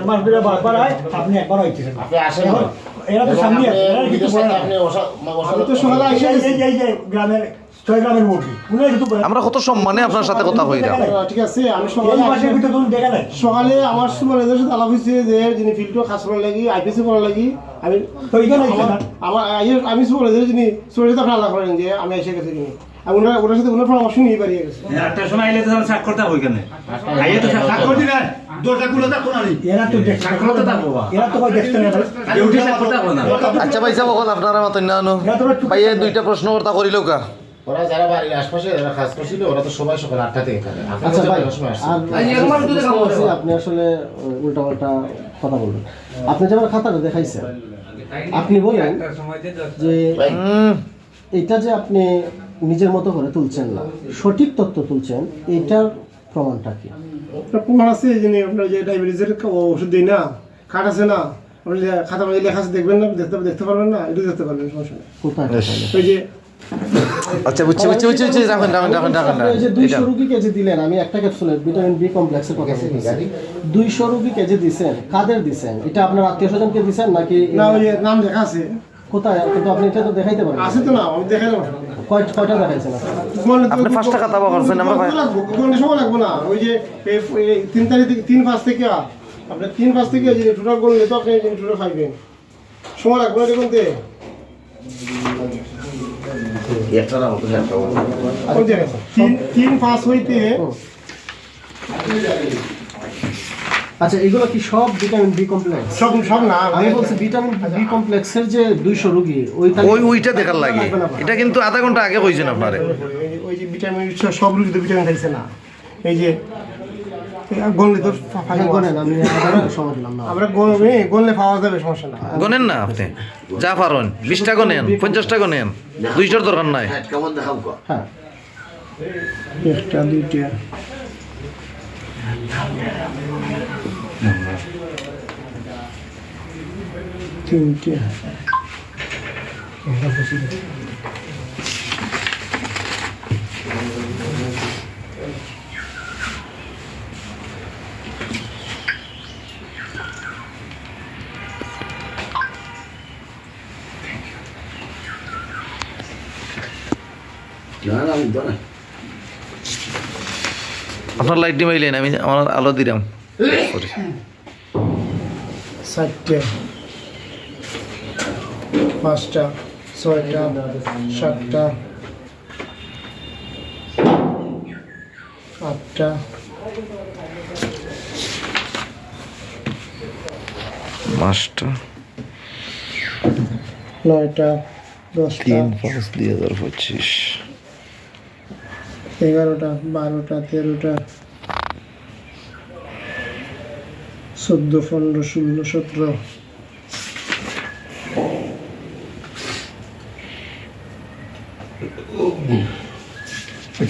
মাস ধরে বারবার হয়, আপনি একবার হইতেছেন। আপনি আসেন না। এরা তো এবং সামনে আছে, এরা আপনি কিছু বিদেশ বলে থেকে না। আপনি আমি তো সকালে এসে এই যে গ্রামের 6 গ্রামের মুরগি, উনি কিছু বলে না। আমরা কত সম্মানে আপনার সাথে কথা কইরা। ঠিক আছে, আমি এই সকালে মাসের ভিতরে তুমি দেখা নাই। সকালে আমার সুপারভাইজারের সাথে আলাপ হয়েছে যে যিনি ফিল্ডটা কাজ করার লাগি আইপিসি করার লাগি আমি তো এইখানে আইছেন না? আমি সুপারভাইজার যিনি সুপারভাইজার সাথে আপনি আলাপ করেন যে আমি এসে গেছি কিনি আমি ওনার সাথে ওনার পরামর্শ নিয়ে বাড়িয়ে গেছে। একটার সময় আইলে তো স্বাক্ষরতা হই কেন আইলে তো স্বাক্ষর দিন দরজাগুলো দেখো না এরা তো দেখছে, স্বাক্ষরতা থাকবো বা এরা তো কই দেখছে না। আগে উঠে স্বাক্ষরতা করো না আচ্ছা ভাই সাহেব বল আপনারা মত না ভাই এই দুইটা প্রশ্ন করতা করিল কা। ওরা যারা বাড়ির আশপাশে যারা কাজ করছিল ওরা তো সবাই সকাল 8টা থেকে থাকে। আপনি আচ্ছা তো ভাই, যাওয়ার সময় আসছেন। আপনি আসলে উল্টাপাল্টা কথা বলবেন। আপনি যেমন খাতাটা দেখাইছেন, আপনি বলেন যে এটা যে আপনি নিজের মতো করে তুলছেন না, সঠিক তথ্য তুলছেন, এইটার প্রমাণটা কি? প্রমাণ আছে যে আপনার যে ডায়াবেটিসের ওষুধ দিই না, কার্ড আছে না, আপনি খাতা মধ্যে লেখা আছে দেখবেন না, দেখতে পারবেন না, এটা দেখতে পারবেন, সমস্যা নেই। কোথায়? ওই যে আচ্ছা বুঝছি রাখেন আপনি ওই যে 200 রোগীকে যে দিলেন, আমি একটা ক্যাপসুলের ভিটামিন বি কমপ্লেক্সের কথা বলছি, 200 রোগীকে যে দিছেন, কাদের দিছেন? এটা আপনার আত্মীয়-স্বজনকে দিছেন নাকি? না, ওই যে নাম লেখা আছে, কোথায়? কিন্তু আপনি এটা তো দেখাইতে পারবেন। আছে তো না, আমি দেখাই দেবো। কয়টা দেখাইছেন আপনি? আপনি 5 টাকা দাবা করছেন আমরা ভাই। কোনটা সময় লাগবো না, ওই যে 3 তারিখ থেকে 3-5 থেকে আপনার 3-5 থেকে যে টোটাল করলে তো আপনি টোটাল খাইবেন, সময় লাগবে না দেখুন। একটা না হতো একটা বলবো। 3-5 হইতে আচ্ছা, এগুলো কি সব ভিটামিন বি কমপ্লেক্স? সব না, আমি বলছি ভিটামিন বি কমপ্লেক্সের যে 200 রোগী ওইটা দেখার লাগে। এটা কিন্তু আধা ঘন্টা আগে কইছেন আপনারে। ওই যে ভিটামিন সব রোগীতে ভিটামিন খাইছে না, এই যে গনলে তো গনেন, আমি আবার সময় দিলাম না। আমরা গনলে পাওয়া যাবে, সমস্যা না। গনেন না আপনি যা পারেন 20 টাকা নেন, 50 টাকা নেন, 200 দরকার নাই। হ্যাঁ, কেমন দেখাও গো? হ্যাঁ, একটা দুইটা তিনটে না না আমি না। আপনার লাইট দিমাইলেন, আমি আমার আলো দিলাম। সরি। 4টে 5টা 6টা 7টা 8টা 5টা 9টা 10টা 3/5/2025 11টা 12টা 13টা 14 15 16 17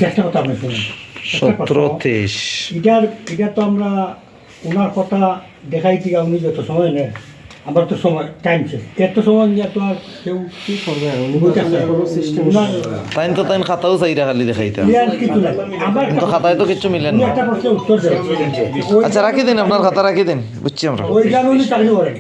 একটা কথা আপনি শুনুন, 17 23 এটা তো আমরা ওনার কথা দেখাই দিকে উনি যত সময় নেন, আবার তো সময় টাইম শেষ, এত সময় নিয়ে তো আর কেউ কি করবে? উনি বুঝতেছে কোনো সিস্টেম তাইন খাতাও চাইরা খালি দেখাইতাম, কিছু নাই। আবার কিন্তু খাতায় তো কিছু মিলেন উনি না। একটা প্রশ্নের উত্তর দেন, আচ্ছা রাখি দিন, আপনার খাতা রাখি দিন, বুঝছি আমরা। ওই গ্রামে উনি চাকরি করেন।